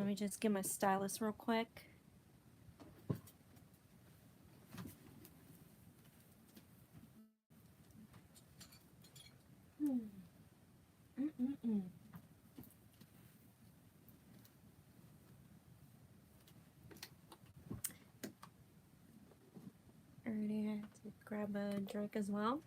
Let me just get my stylus real quick. Alrighty, I have to grab a drink as well.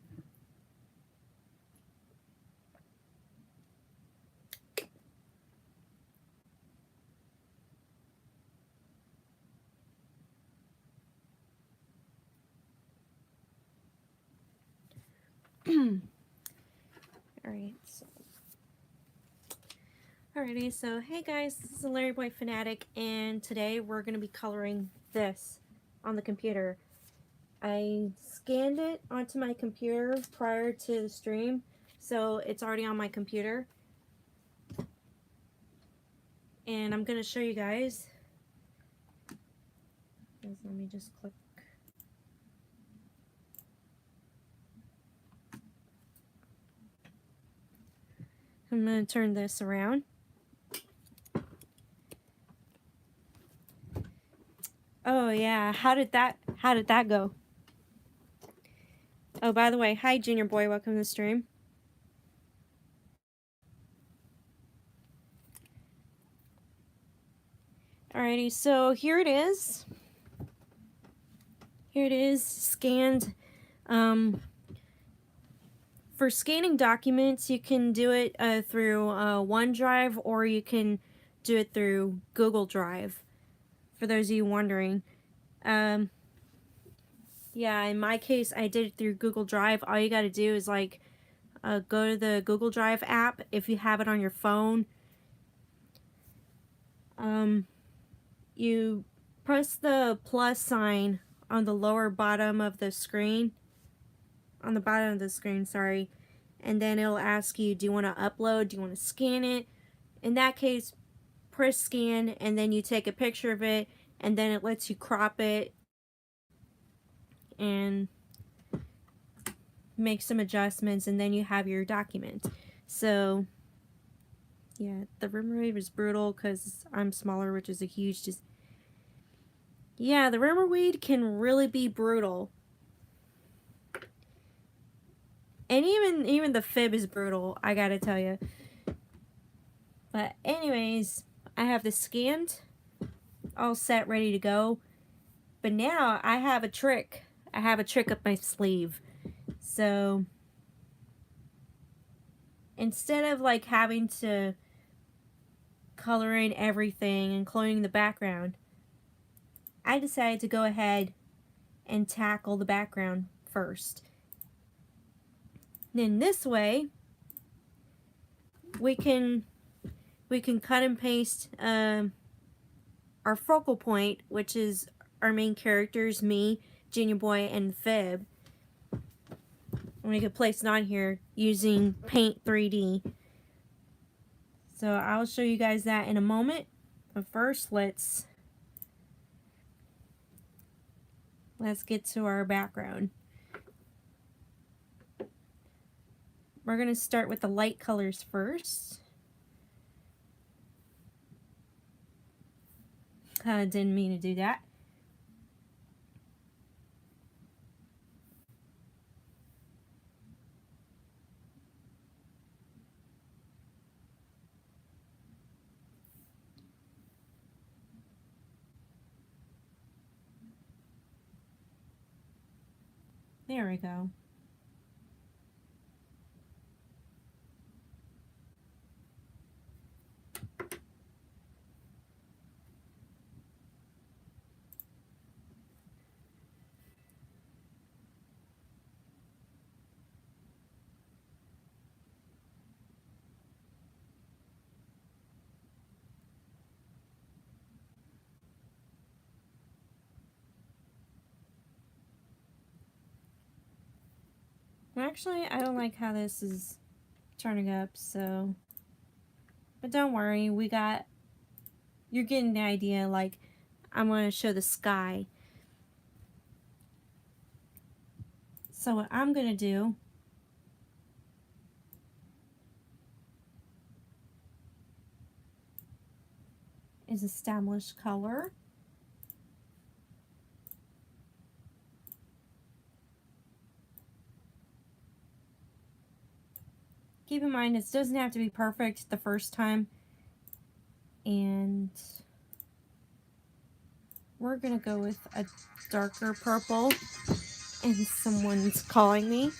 Alrighty, so hey guys, this is LarryBoyFanatic, and today we're going to be coloring this on the computer. I scanned it onto my computer prior to the stream, so it's already on my computer. And I'm going to show you guys. Let me just click. I'm going to turn this around. Oh yeah, how did that go? Oh, by the way, hi JuniorBoy, welcome to the stream. Alrighty, so here it is. Here it is, scanned. For scanning documents, you can do it through OneDrive, or you can do it through Google Drive, for those of you wondering. Yeah, in my case, I did it through Google Drive. All you got to do is like go to the Google Drive app if you have it on your phone. You press the plus sign on the lower bottom of the screen. On the bottom of the screen, sorry. And then it'll ask you, do you want to upload? Do you want to scan it? In that case, press scan, and then you take a picture of it, and then it lets you crop it and make some adjustments, and then you have your document. So yeah, the rim read was brutal because I'm smaller, which is a huge yeah, the rimmer weed can really be brutal. And even the fib is brutal, I gotta tell you. But anyways, I have this scanned, all set, ready to go. But now I have a trick. I have a trick up my sleeve. So instead of like having to color in everything, including the background, I decided to go ahead and tackle the background first. Then this way, we can cut and paste our focal point, which is our main characters, me, JuniorBoy, and Fib. And we can place it on here using Paint 3D. So I'll show you guys that in a moment. But first, let's get to our background. We're going to start with the light colors first. Didn't mean to do that. There we go. Actually, I don't like how this is turning up, so, but don't worry, you're getting the idea. Like, I'm going to show the sky. So what I'm going to do is established color. Keep in mind, it doesn't have to be perfect the first time. And we're gonna go with a darker purple. And someone's calling me.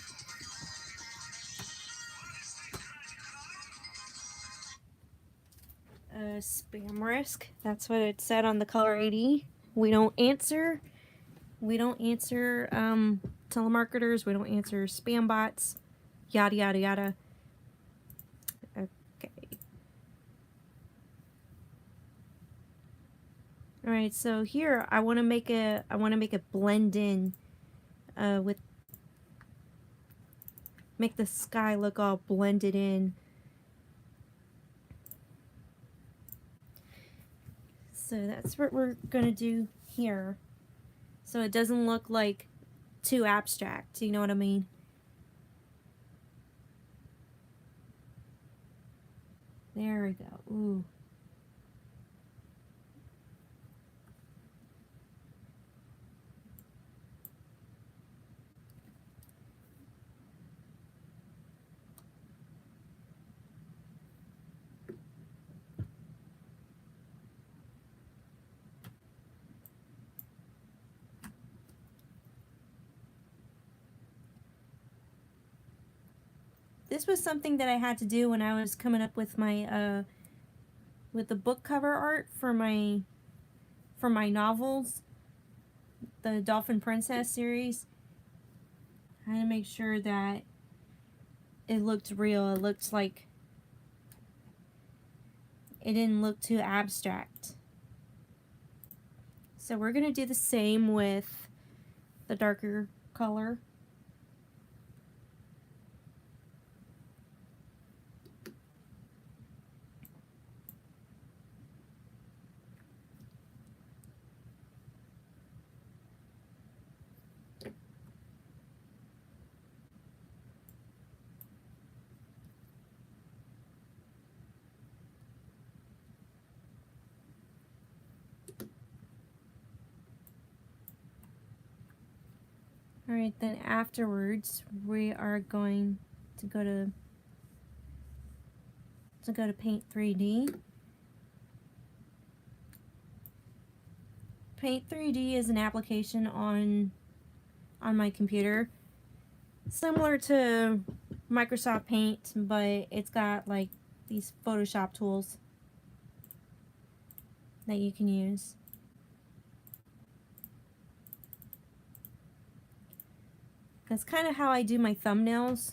Spam risk. That's what it said on the color ID. We don't answer. We don't answer telemarketers. We don't answer spam bots. Yada yada yada. Okay. All right. So here I want to make a blend in make the sky look all blended in. So that's what we're gonna do here. So it doesn't look like too abstract, you know what I mean? There we go. Ooh. This was something that I had to do when I was coming up with my with the book cover art for my novels, the Dolphin Princess series. I had to make sure that it looked real. It looked like it didn't look too abstract. So we're gonna do the same with the darker color. Alright, then afterwards we are going to go to Paint 3D. Paint 3D is an application on my computer, similar to Microsoft Paint, but it's got like these Photoshop tools that you can use. That's kind of how I do my thumbnails.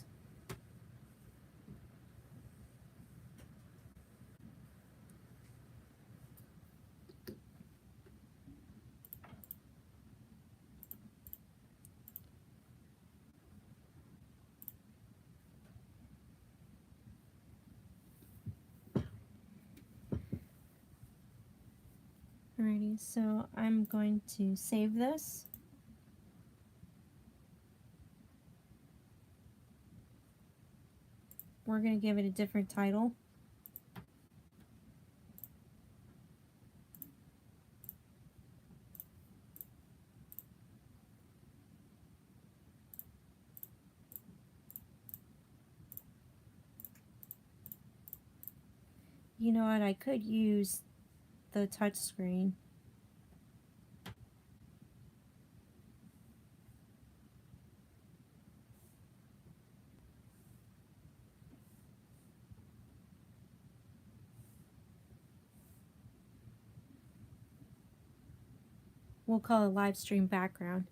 Alrighty, so I'm going to save this. We're going to give it a different title. You know what, I could use the touch screen. We'll call it Livestream background.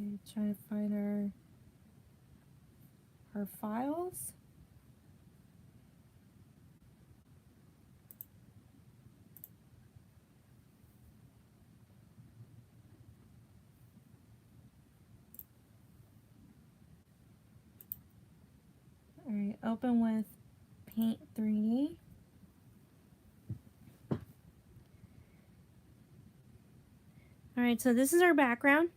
Okay, trying to find our files. Alright, open with Paint 3D. Alright, so this is our background.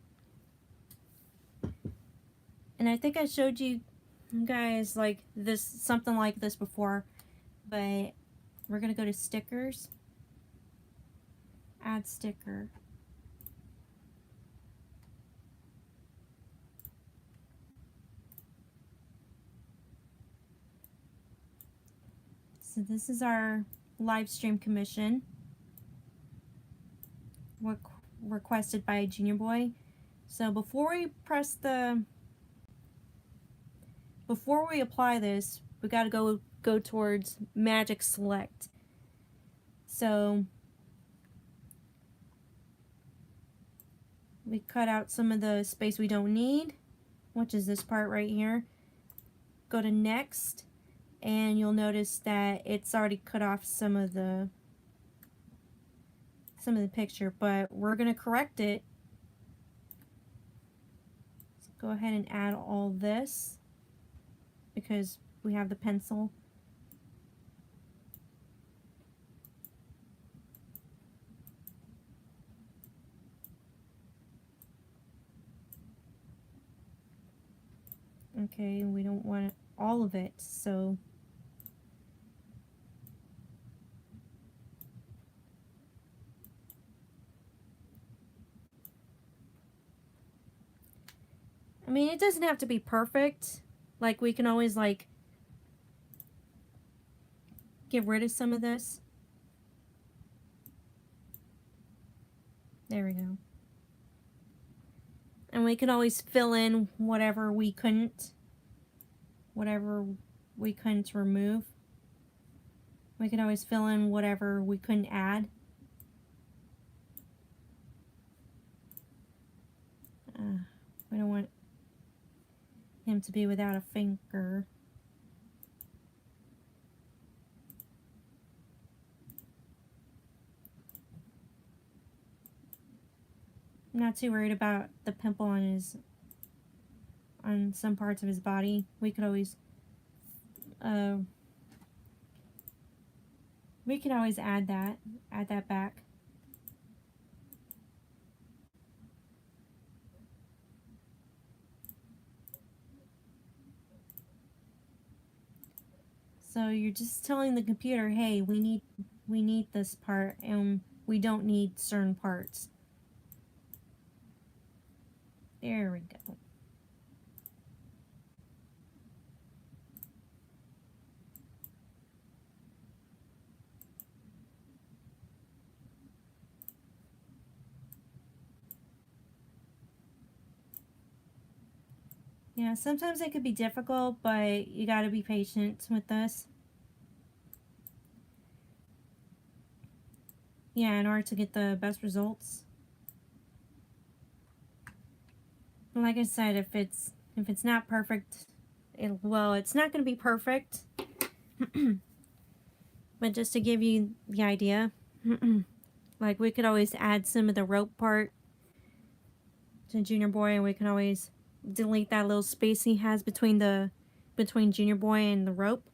And I think I showed you guys like this, something like this before, but we're gonna go to stickers, add sticker. So this is our live stream commission requested by JuniorBoy. So before we apply this, we got to go towards magic select. So we cut out some of the space we don't need, which is this part right here. Go to next, and you'll notice that it's already cut off some of the picture, but we're going to correct it. So go ahead and add all this because we have the pencil. Okay, we don't want all of it, so I mean, it doesn't have to be perfect. Like, we can always, like, get rid of some of this. There we go. And we can always fill in whatever we couldn't remove. We can always fill in whatever we couldn't add. We don't want him to be without a finger. I'm not too worried about the pimple on some parts of his body. We could always add that back. So you're just telling the computer, hey, we need this part and we don't need certain parts. There we go. Yeah, sometimes it could be difficult, but you gotta be patient with this. Yeah, in order to get the best results. Like I said, if it's not perfect, it's not gonna be perfect. But just to give you the idea, like we could always add some of the rope part to JuniorBoy, and we can always delete that little space he has between JuniorBoy and the rope.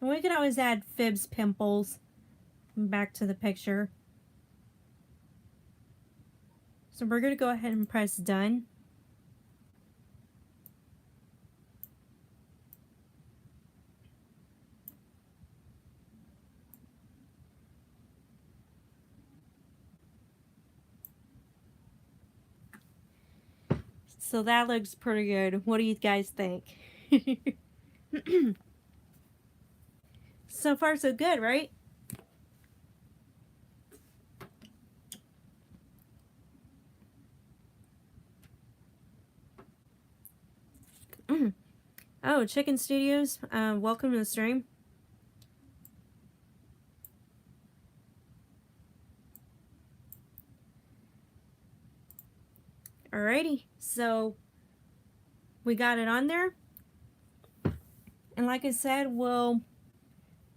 And we can always add Fib's pimples back to the picture. So we're going to go ahead and press done. So that looks pretty good. What do you guys think? So far so good, right? Oh, Chicken Studios, welcome to the stream. Alrighty, so we got it on there. And like I said, we'll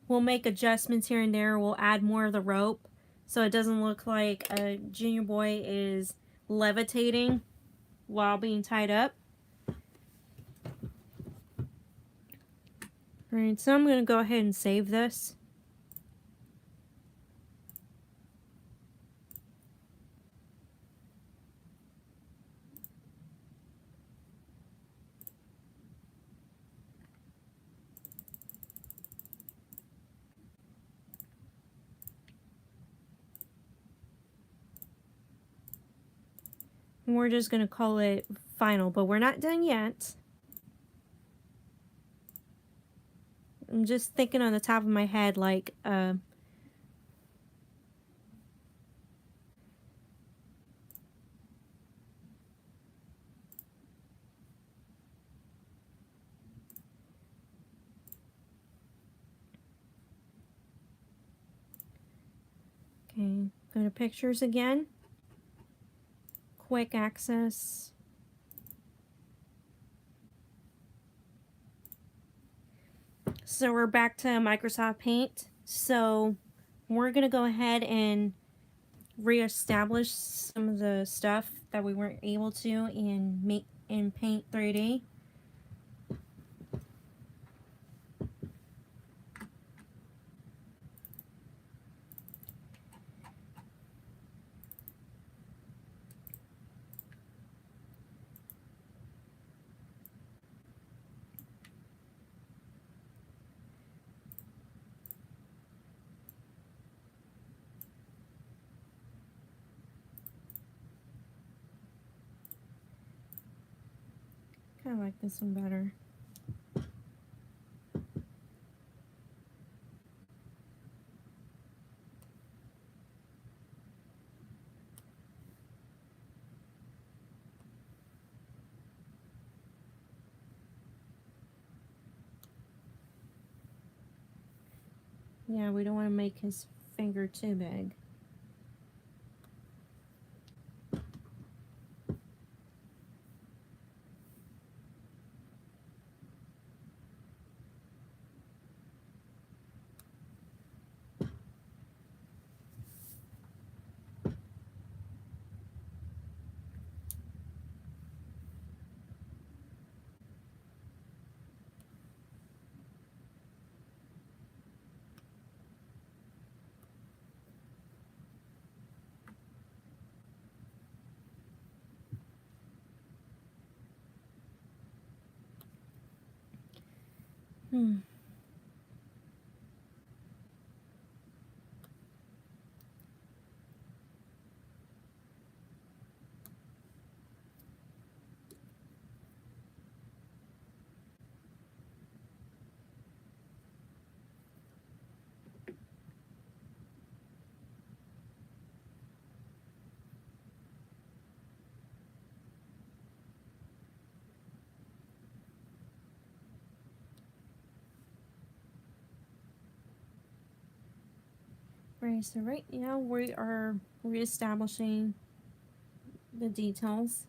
make adjustments here and there. We'll add more of the rope so it doesn't look like JuniorBoy is levitating while being tied up. Alright, so I'm going to go ahead and save this. We're just going to call it final, but we're not done yet. I'm just thinking on the top of my head, like, okay, go to pictures again. Quick access. So we're back to Microsoft Paint. So we're going to go ahead and reestablish some of the stuff that we weren't able to in Paint 3D. Kind of like this one better. Yeah, we don't want to make his finger too big. Hmm. Right, so right now we are reestablishing the details.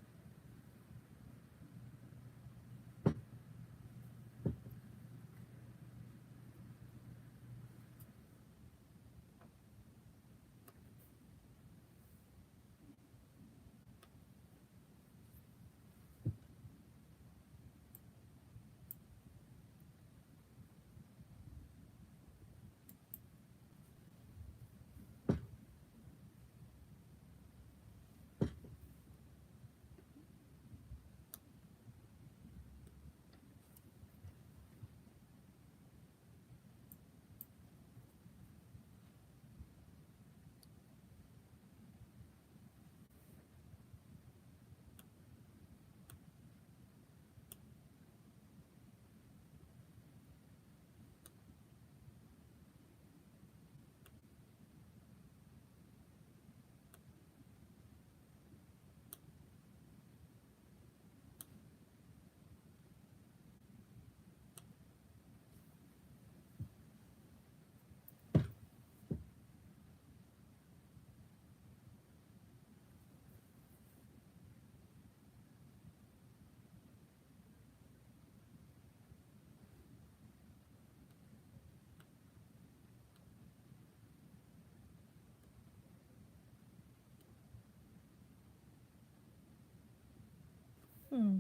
Hmm.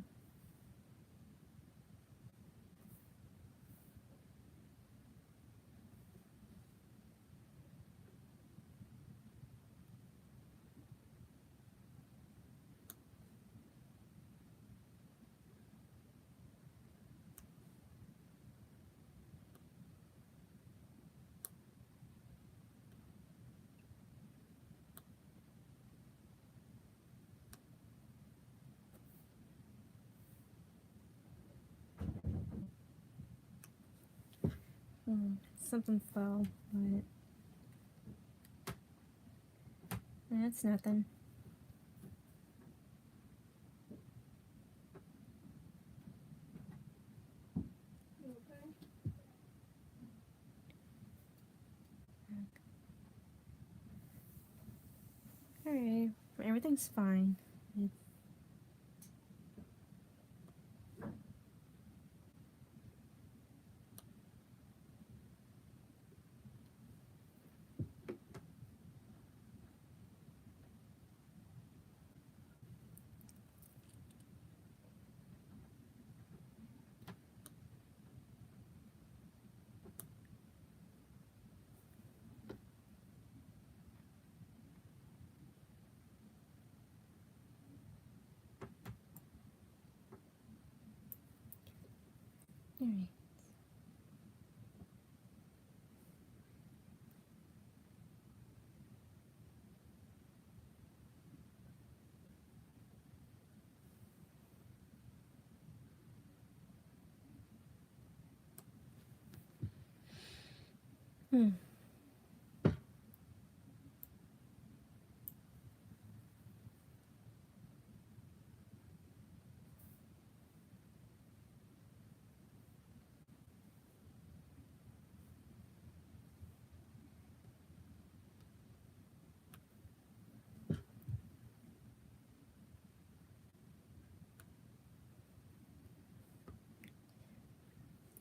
Something fell, but that's nothing. Alright, everything's fine. Alright.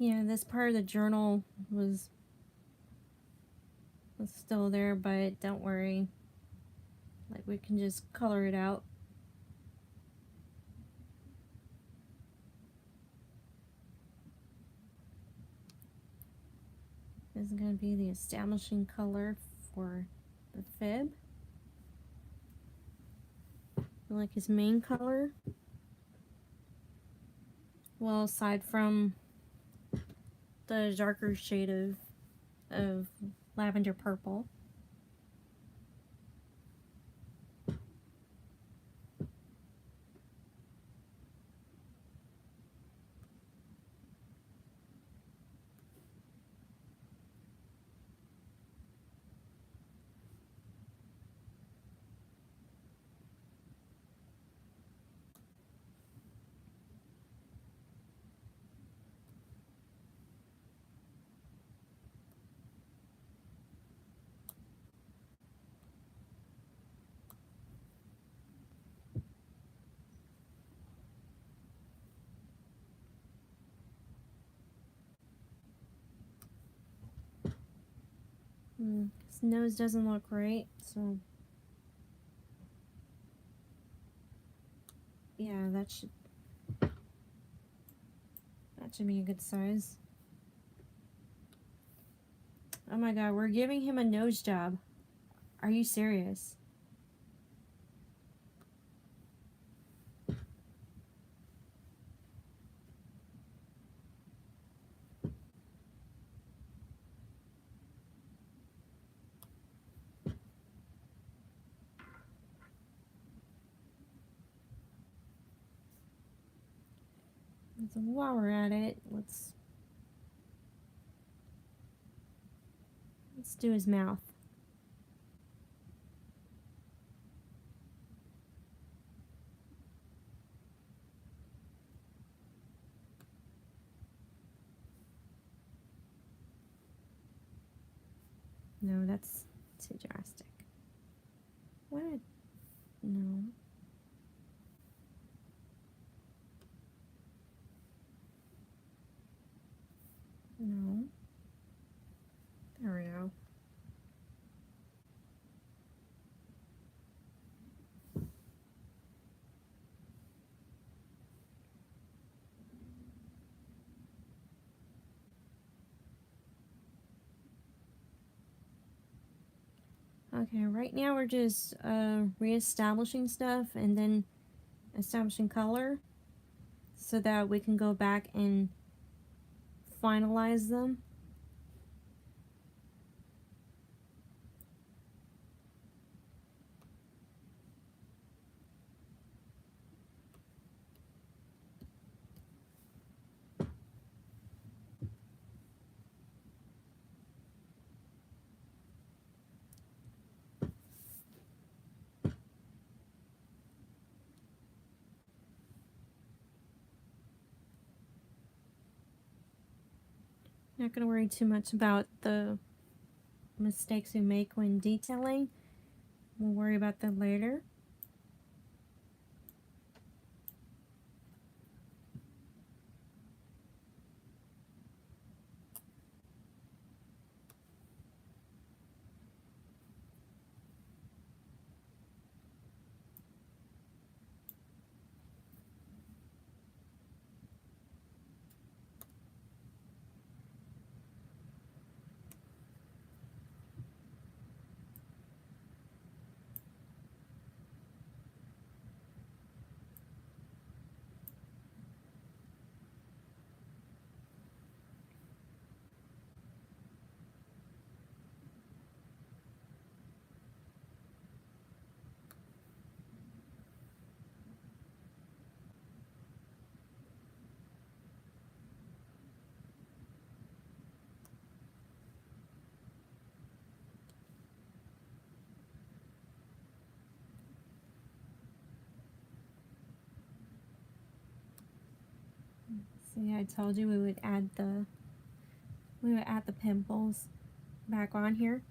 Yeah, this part of the journal was still there, but don't worry. Like, we can just color it out. This is going to be the establishing color for the fib. Like his main color. Well, aside from the darker shade of lavender purple. His nose doesn't look right, so yeah, that should be a good size. Oh my god, we're giving him a nose job. Are you serious? So while we're at it, let's do his mouth. No, that's too drastic. What? No. No. There we go. Okay, right now we're just re-establishing stuff and then establishing color so that we can go back and finalize them. Not going to worry too much about the mistakes we make when detailing. We'll worry about them later. See, I told you we would add the pimples back on here.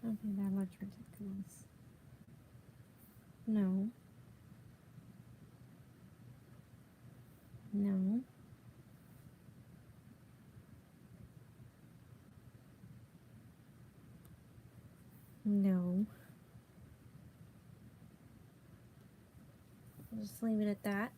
Okay, that looks ridiculous. No. No. No. I'll just leave it at that.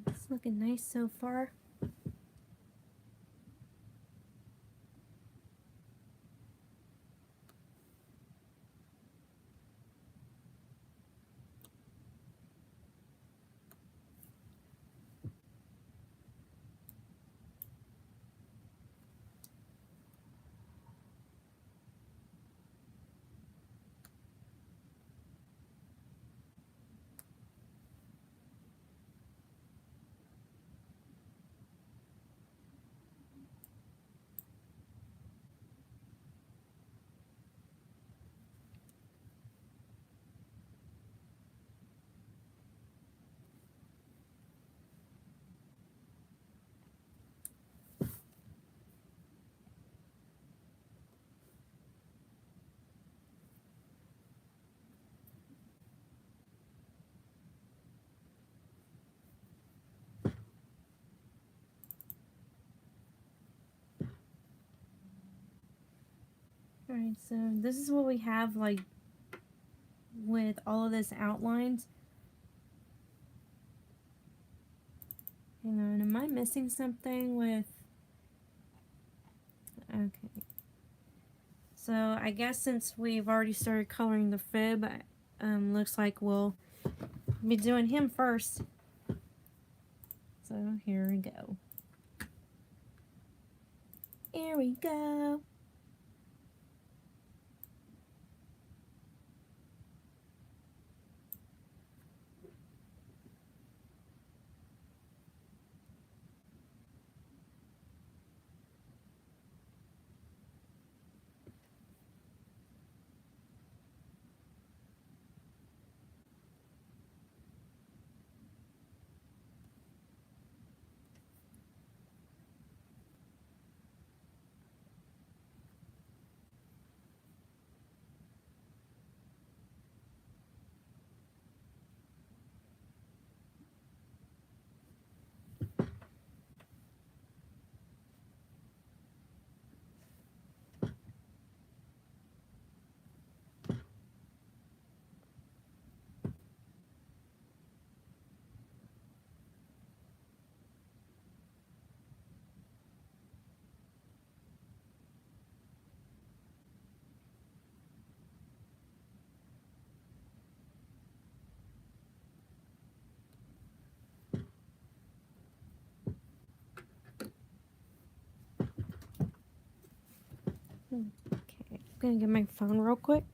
It's looking nice so far. Alright, so this is what we have, like, with all of this outlined. Hang on, am I missing something with... Okay. So, I guess since we've already started coloring the fib, looks like we'll be doing him first. So, here we go. Here we go. Okay, I'm gonna get my phone real quick.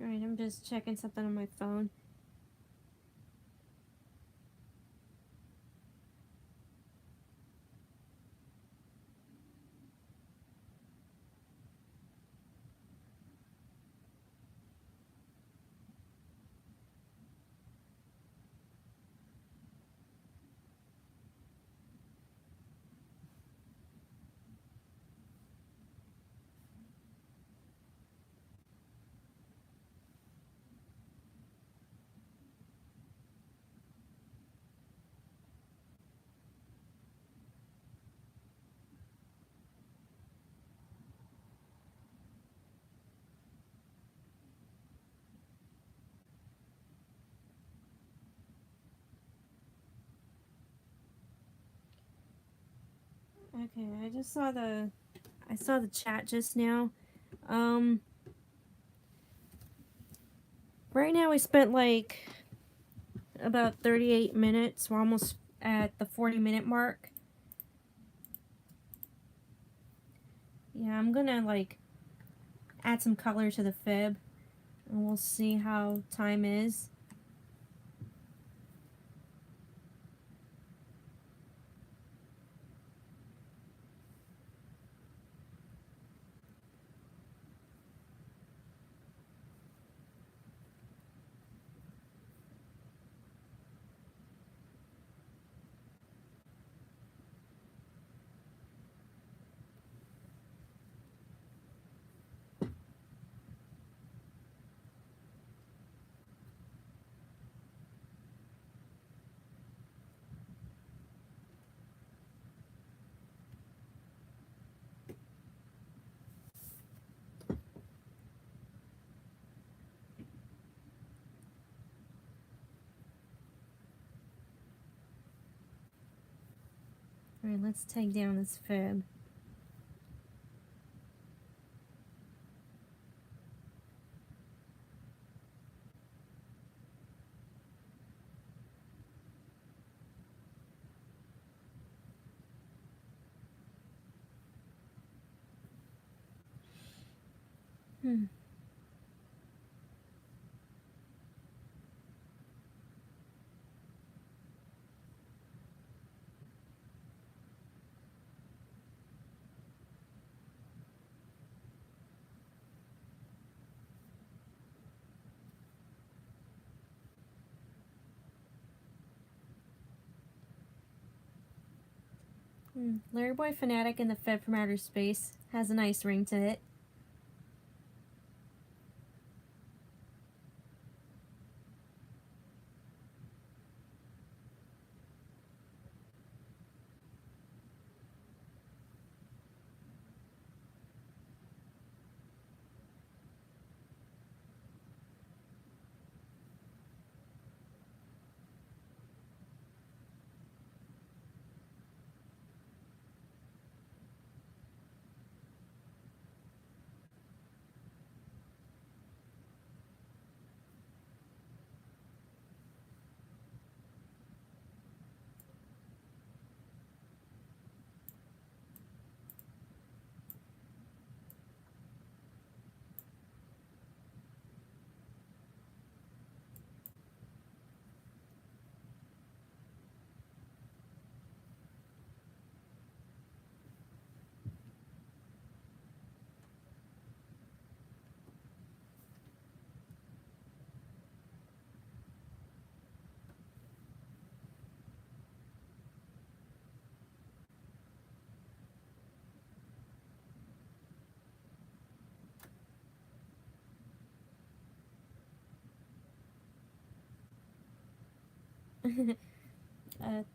Alright, I'm just checking something on my phone. Okay, I saw the chat just now. Right now we spent like about 38 minutes. We're almost at the 40-minute mark. Yeah, I'm gonna like add some color to the fib and we'll see how time is. Alright, let's take down this fib. LarryBoy Fanatic in the Fib from Outer Space has a nice ring to it.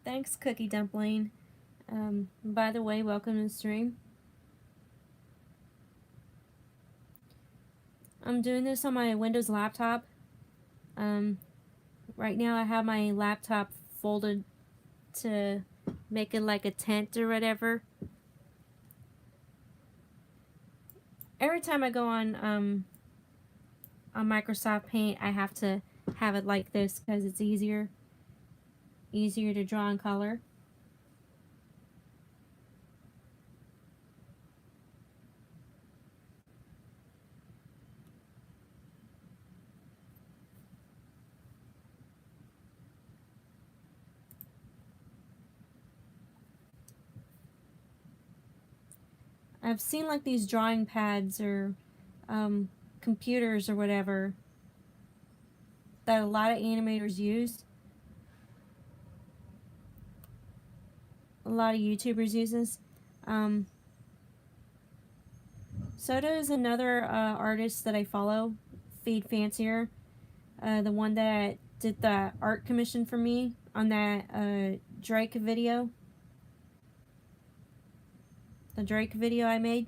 Thanks, Cookie Dumpling. By the way, welcome to the stream. I'm doing this on my Windows laptop. Right now I have my laptop folded to make it like a tent or whatever. Every time I go on Microsoft Paint, I have to have it like this because it's easier to draw in color. I've seen like these drawing pads or computers or whatever that a lot of animators use. A lot of YouTubers uses. So does another artist that I follow, Feed Fancier, the one that did the art commission for me on that Drake video. The Drake video I made.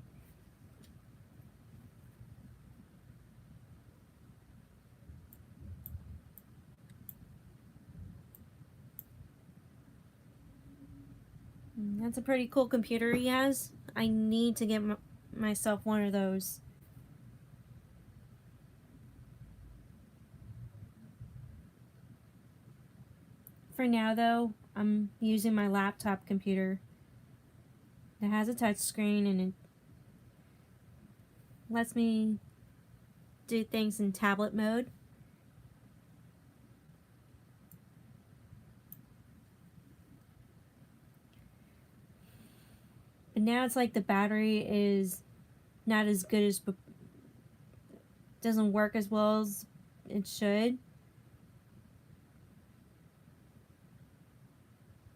That's a pretty cool computer he has. I need to get myself one of those. For now though, I'm using my laptop computer. It has a touch screen and it lets me do things in tablet mode. But now it's like the battery is not as good as, doesn't work as well as it should.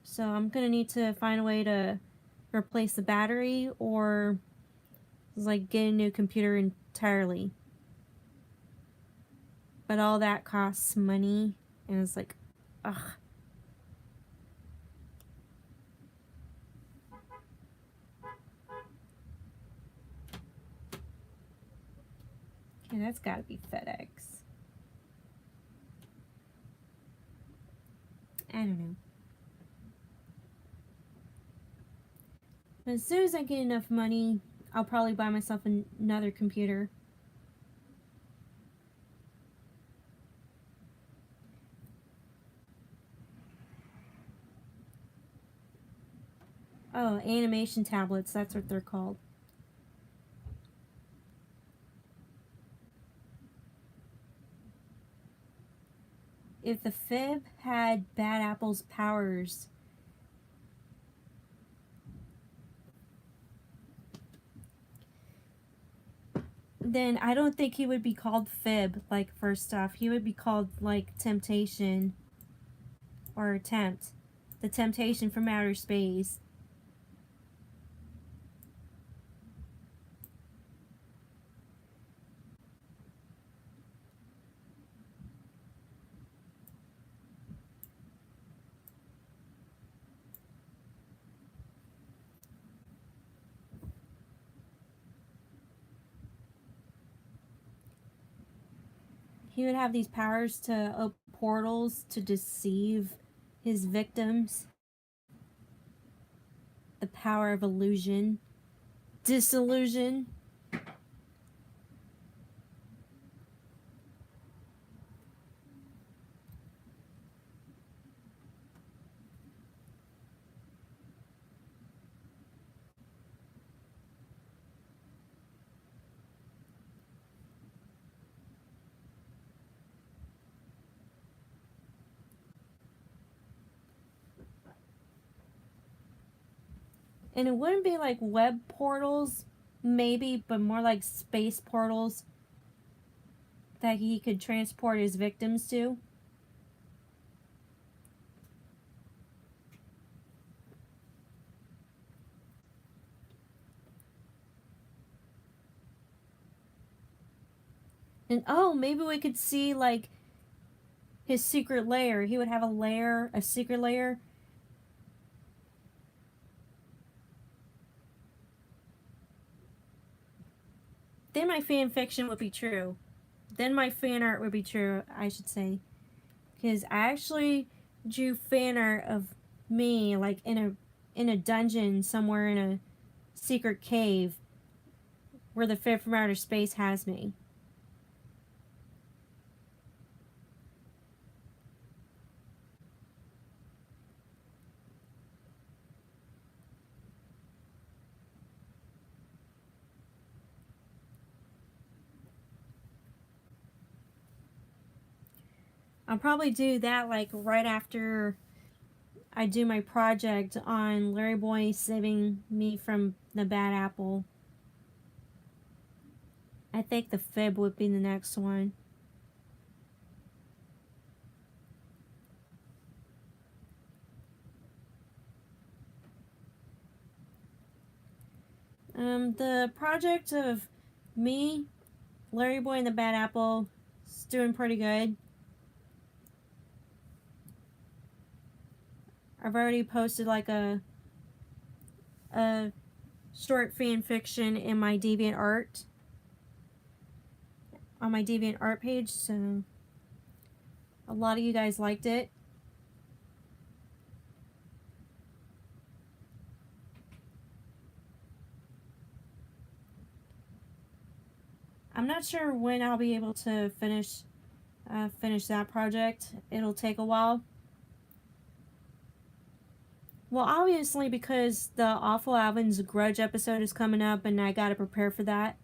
So I'm gonna need to find a way to replace the battery or like get a new computer entirely. But all that costs money and it's like, ugh. Okay, that's gotta be FedEx. I don't know. But as soon as I get enough money, I'll probably buy myself another computer. Oh, animation tablets, that's what they're called. If the Fib had Bad Apple's powers, then I don't think he would be called Fib, like, first off. He would be called, like, Temptation. Or Tempt. The Temptation from Outer Space. He would have these powers to open portals to deceive his victims. The power of illusion. Disillusion. And it wouldn't be like web portals, maybe, but more like space portals that he could transport his victims to. And oh, maybe we could see like his secret lair. He would have a lair, a secret lair. Then my fan fiction would be true. Then my fan art would be true, I should say. Because I actually drew fan art of me like in a dungeon somewhere in a secret cave where the Fib from Outer Space has me. I'll probably do that like right after I do my project on LarryBoy saving me from the bad apple. I think the fib would be the next one. The project of me, LarryBoy and the Bad Apple is doing pretty good. I've already posted like a short fan fiction in my DeviantArt on my DeviantArt page, so a lot of you guys liked it. I'm not sure when I'll be able to finish that project. It'll take a while. Well, obviously because the Awful Alvin's Grudge episode is coming up and I gotta prepare for that.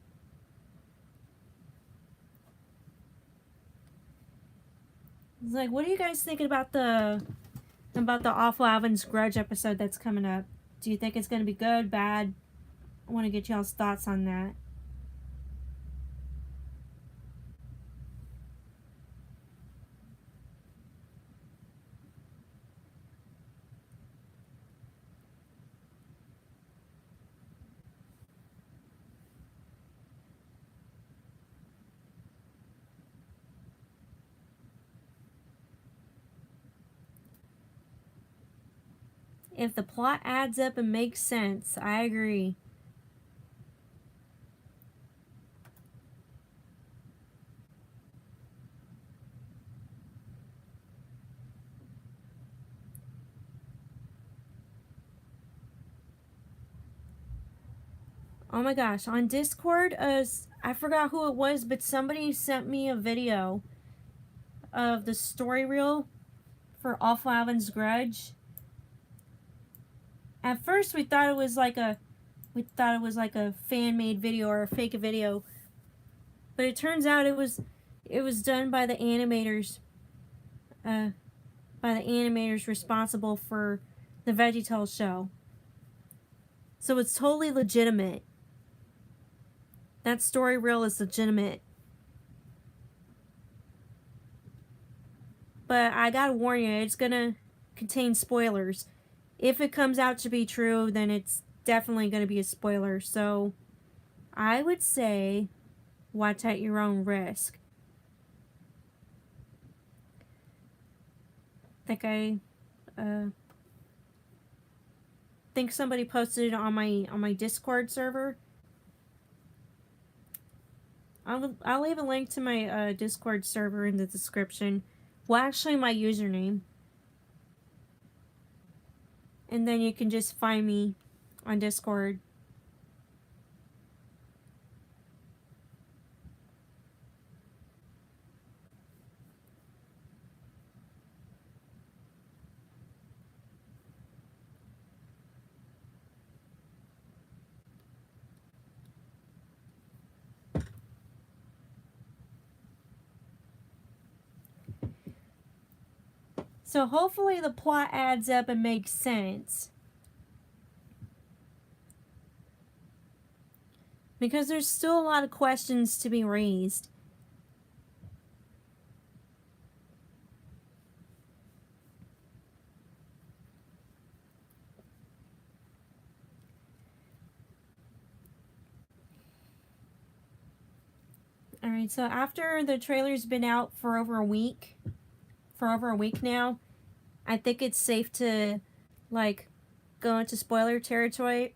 It's like, what are you guys thinking about the Awful Alvin's Grudge episode that's coming up? Do you think it's gonna be good, bad? I want to get y'all's thoughts on that. If the plot adds up and makes sense, I agree. Oh my gosh, on Discord, I forgot who it was, but somebody sent me a video of the story reel for Awful Alvin's Grudge. At first we thought it was like a fan-made video or a fake video, but it turns out it was done by the animators responsible for the VeggieTales show. So it's totally legitimate. That story reel is legitimate. But I gotta warn you, it's gonna contain spoilers. If it comes out to be true, then it's definitely gonna be a spoiler. So I would say watch at your own risk. I think somebody posted it on my Discord server. I'll leave a link to my Discord server in the description. Well, actually, my username. And then you can just find me on Discord. So hopefully the plot adds up and makes sense. Because there's still a lot of questions to be raised. Alright, so after the trailer's been out for over a week now, I think it's safe to, like, go into spoiler territory.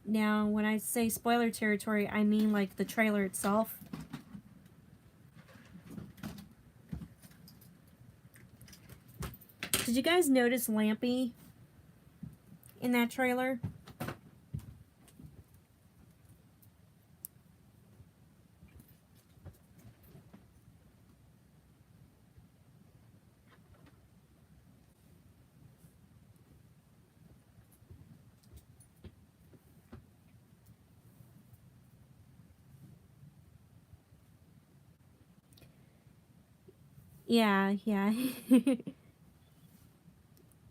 Now, when I say spoiler territory, I mean, like, the trailer itself. Did you guys notice Lampy in that trailer? Yeah, yeah.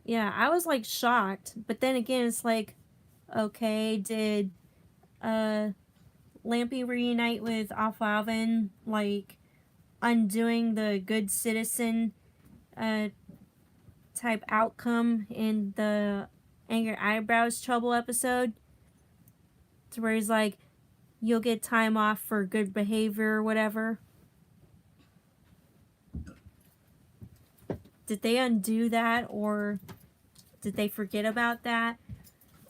Yeah, I was like shocked. But then again, it's like, okay, did Lampy reunite with Alpha like undoing the good citizen uh type outcome in the Anger Eyebrows Trouble episode? To where he's like, you'll get time off for good behavior or whatever. Did they undo that, or did they forget about that?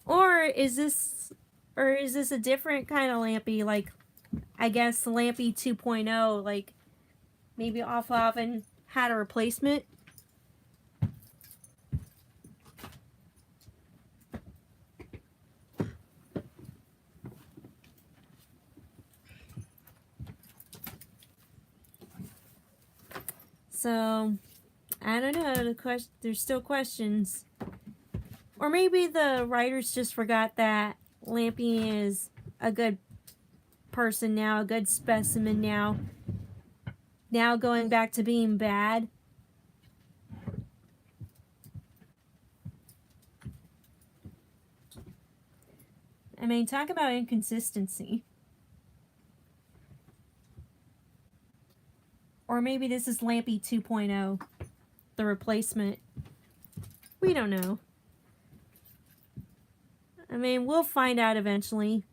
Or is this a different kind of Lampy, like I guess Lampy 2.0, like maybe Alpha had a replacement? So, I don't know. There's still questions. Or maybe the writers just forgot that Lampy is a good person now, a good specimen now. Now going back to being bad. I mean, talk about inconsistency. Or maybe this is Lampy 2.0, the replacement. We don't know. I mean, we'll find out eventually.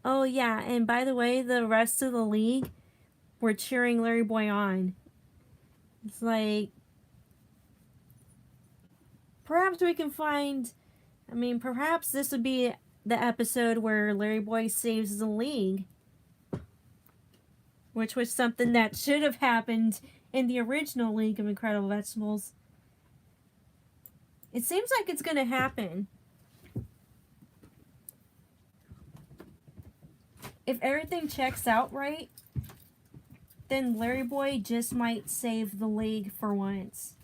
Oh yeah, and by the way, the rest of the league were cheering LarryBoy on. It's like, perhaps we can find, I mean, perhaps this would be the episode where LarryBoy saves the league. Which was something that should have happened in the original League of Incredible Vegetables. It seems like it's going to happen. If everything checks out right, then LarryBoy just might save the league for once.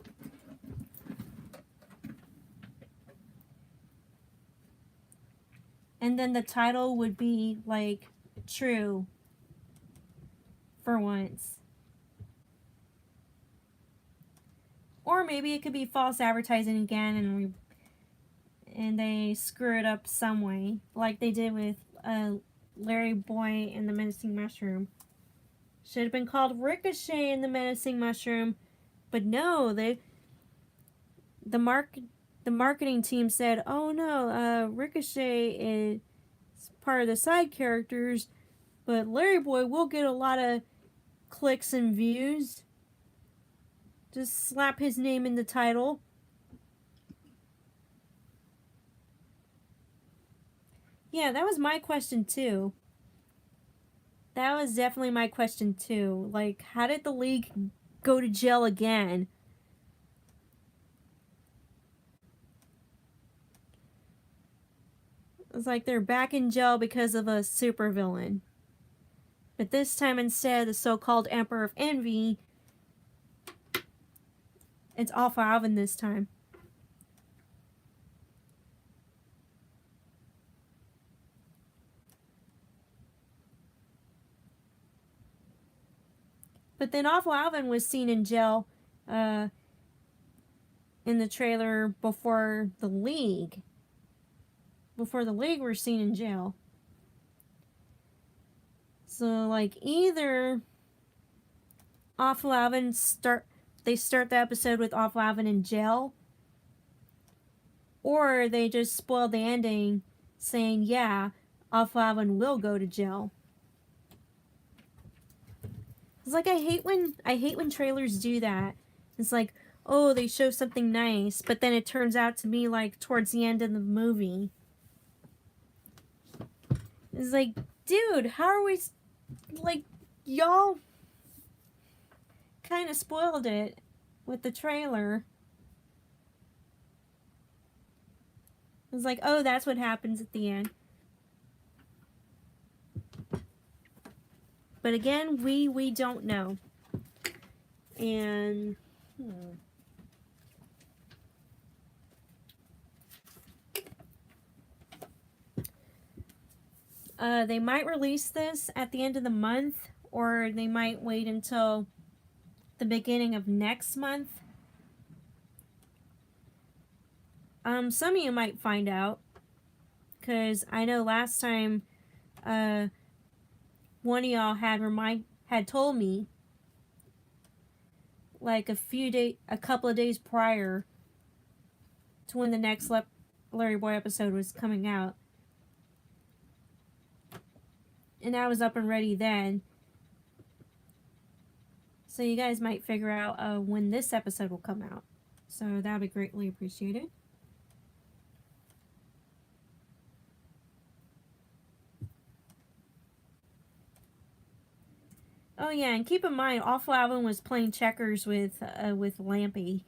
And then the title would be, like, true for once. Or maybe it could be false advertising again, and they screw it up some way, like they did with LarryBoy and the Menacing Mushroom. Should have been called Ricochet and the Menacing Mushroom, but no, the marketing team said, "Oh no, Ricochet is part of the side characters, but LarryBoy will get a lot of clicks and views. Just slap his name in the title." Yeah, that was my question too. That was definitely my question too. Like, how did the league go to jail again? It's like they're back in jail because of a supervillain. But this time, instead of the so-called Emperor of Envy, it's Alpha Alvin this time. But then Alpha Alvin was seen in jail in the trailer before the league. Before the league were seen in jail. So, like, either Alpha Alvin start the episode with Alpha Alvin in jail, or they just spoil the ending saying, yeah, Alpha Alvin will go to jail. It's like, I hate when trailers do that. It's like, oh, they show something nice, but then it turns out to be like towards the end of the movie. It's like, dude, how are we, like, y'all kind of spoiled it with the trailer. It's like, oh, that's what happens at the end. But again, we don't know. And They might release this at the end of the month, or they might wait until the beginning of next month. Some of you might find out, because I know last time, one of y'all had told me, like a couple of days prior to when the next LarryBoy episode was coming out. And I was up and ready then. So you guys might figure out when this episode will come out. So that would be greatly appreciated. Oh yeah, and keep in mind, Awful Alvin was playing checkers with Lampy.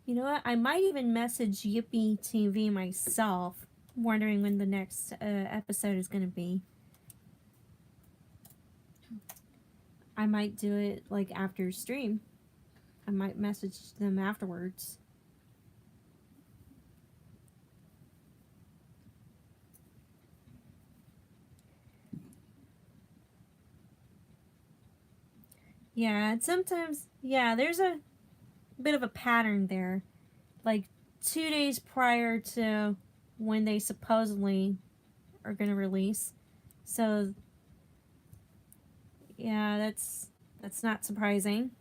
You know what? I might even message Yippee TV myself, wondering when the next episode is going to be. I might do it like after stream. I might message them afterwards. Yeah, and sometimes, yeah, there's a bit of a pattern there. Like 2 days prior to when they supposedly are going to release. So, yeah, that's not surprising.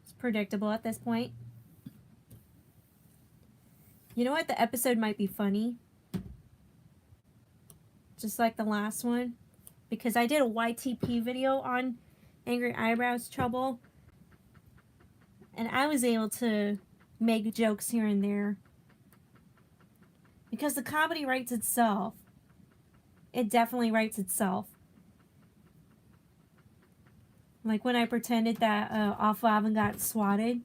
It's predictable at this point. You know what? The episode might be funny. Just like the last one. Because I did a YTP video on Angry Eyebrows Trouble. And I was able to make jokes here and there. Because the comedy writes itself. It definitely writes itself. Like when I pretended that Awful Alvin got swatted.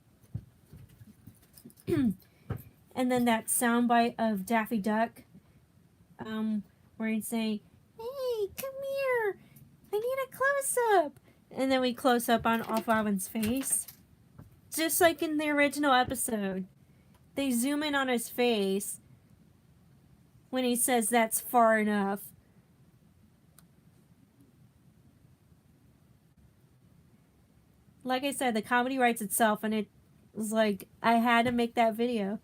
And then that soundbite of Daffy Duck. Where he'd say, "Hey, come here. I need a close-up." And then we close up on Awful Alvin's face. Just like in the original episode. They zoom in on his face when he says that's far enough. Like I said, the comedy writes itself, and it was like, I had to make that video.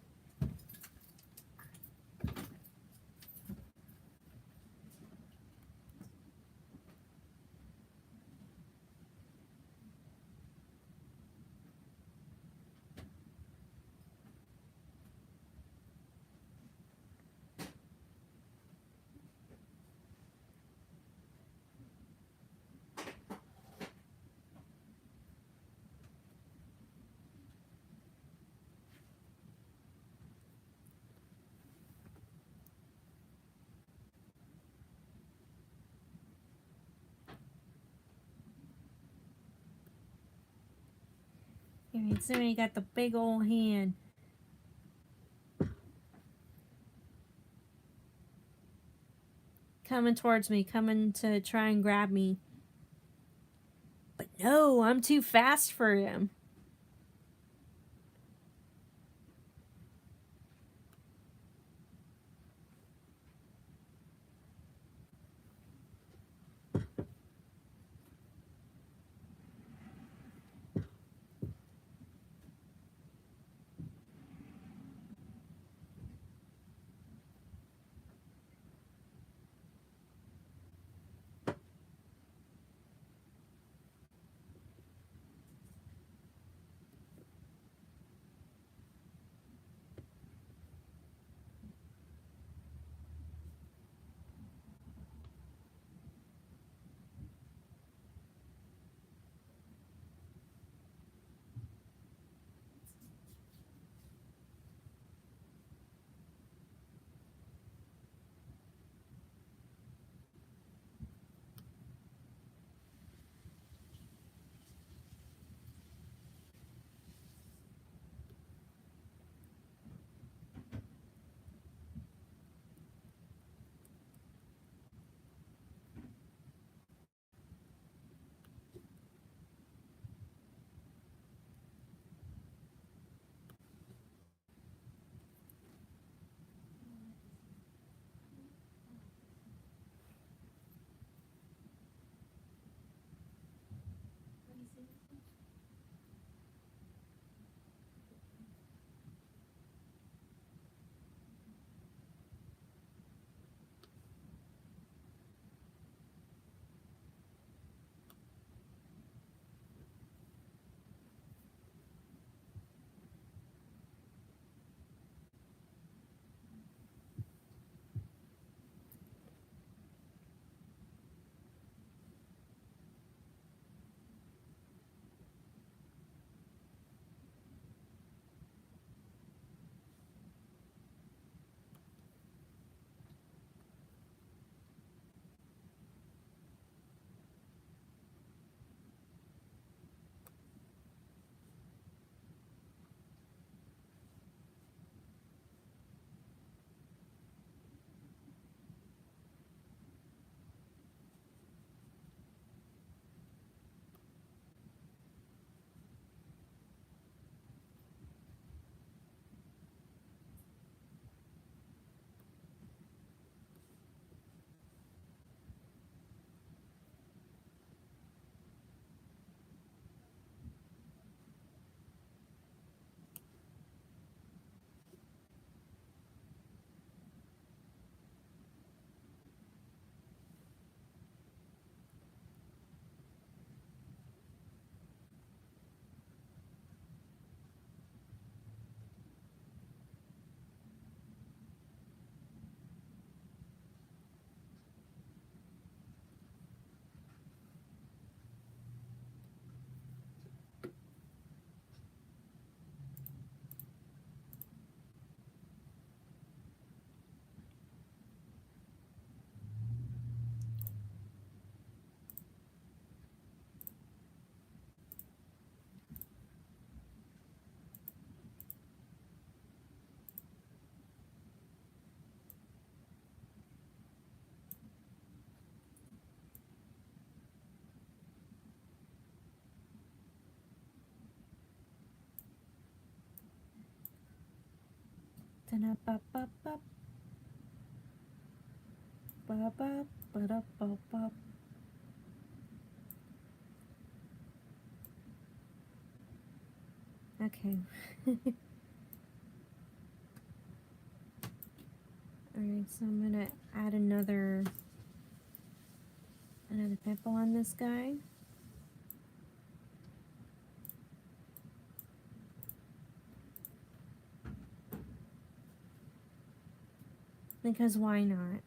And so he got the big old hand. Coming towards me, coming to try and grab me. But no, I'm too fast for him. Da-da-ba-ba-ba. Ba-ba, ba-da-ba-ba. Okay. Alright, so I'm gonna add another pimple on this guy. Because why not?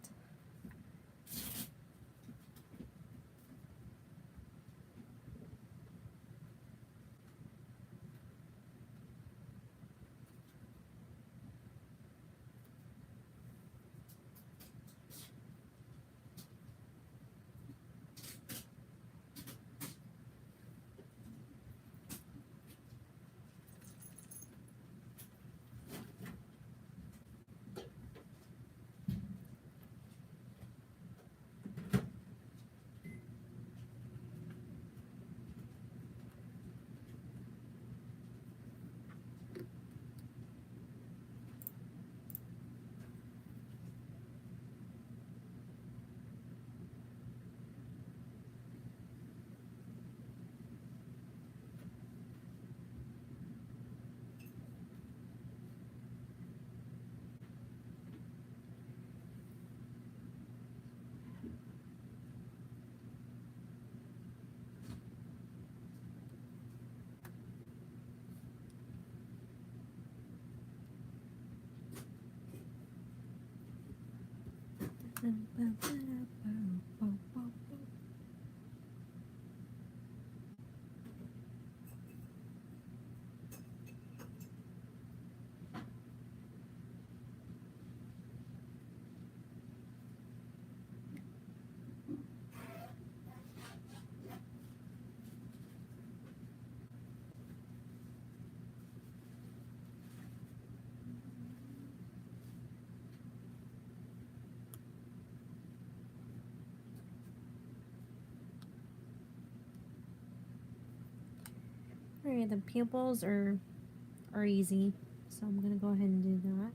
Alright, the pupils are easy, so I'm gonna go ahead and do that.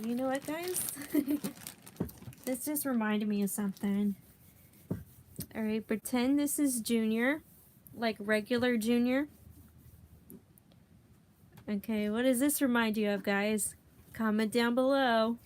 You know what, guys? This just reminded me of something. Alright, pretend this is Junior, like regular Junior. Okay, what does this remind you of, guys? Comment down below.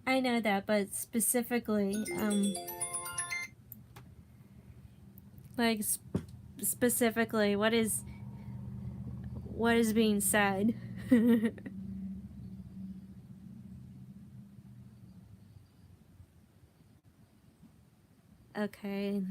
I know that, but specifically, like specifically, what is being said? Okay.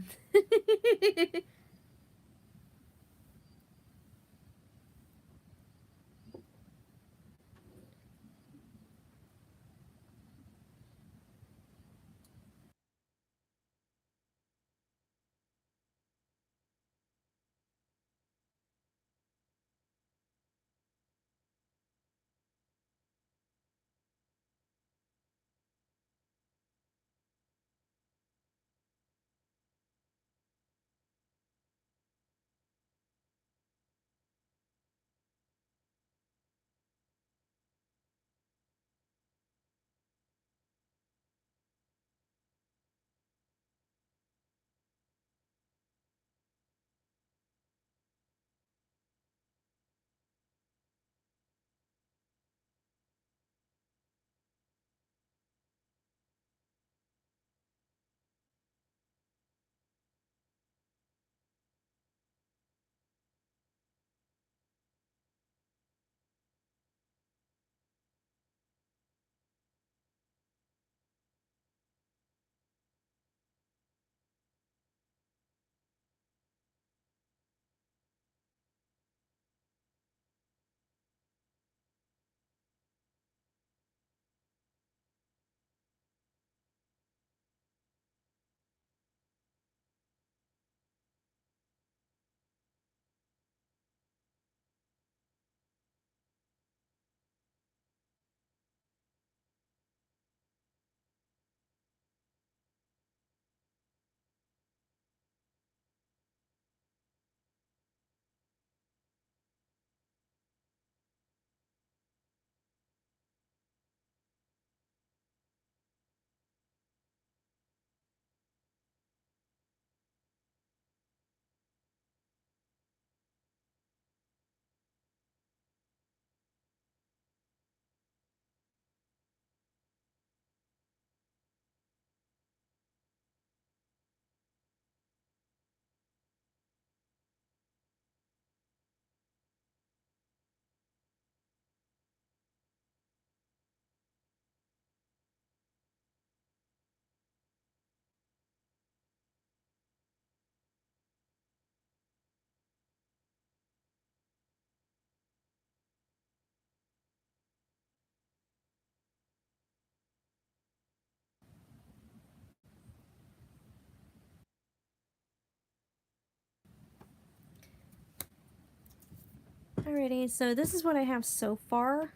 Alrighty, so this is what I have so far,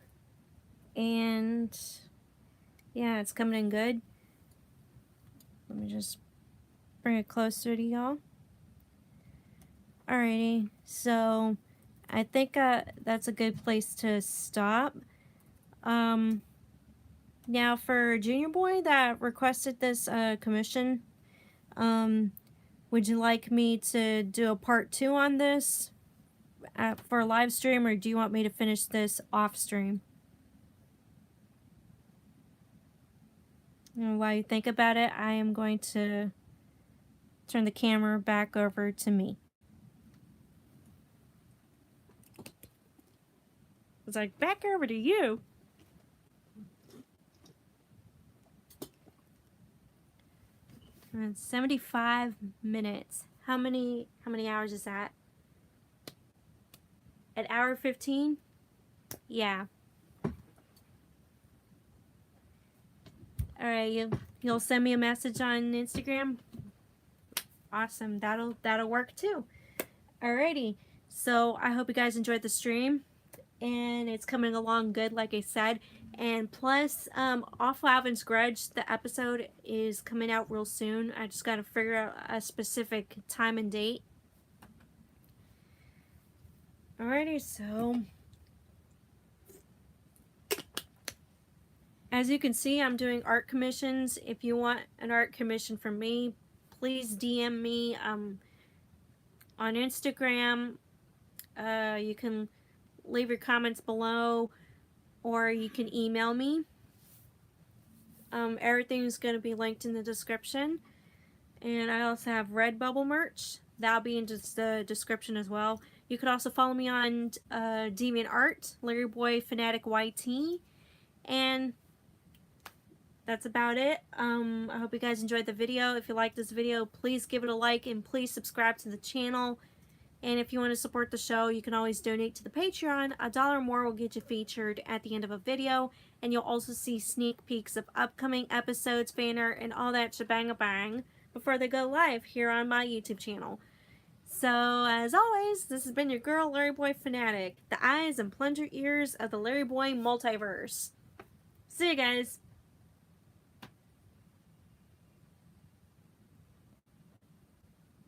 and yeah, it's coming in good. Let me just bring it closer to y'all. Alrighty, so I think that's a good place to stop. Now for JuniorBoy that requested this commission, would you like me to do a part 2 on this for live stream, or do you want me to finish this off stream? And while you think about it, I am going to turn the camera back over to me. It's like, back over to you. And 75 minutes. How many hours is that? An hour 15? Yeah. Alright, you'll send me a message on Instagram? Awesome. That'll work too. Alrighty. So I hope you guys enjoyed the stream. And it's coming along good, like I said. And plus, Awful Alvin's Grudge, the episode is coming out real soon. I just gotta figure out a specific time and date. Alrighty, so as you can see, I'm doing art commissions. If you want an art commission from me, please DM me on Instagram. You can leave your comments below, or you can email me. Everything's going to be linked in the description. And I also have Redbubble merch. That'll be in just the description as well. You could also follow me on DeviantArt, LarryBoyFanaticYT. And that's about it. I hope you guys enjoyed the video. If you like this video, please give it a like and please subscribe to the channel. And if you want to support the show, you can always donate to the Patreon. $1 more will get you featured at the end of a video. And you'll also see sneak peeks of upcoming episodes, fan art, and all that shebang-a-bang before they go live here on my YouTube channel. So, as always, this has been your girl, LarryBoy Fanatic, the eyes and plunger ears of the LarryBoy multiverse. See you guys!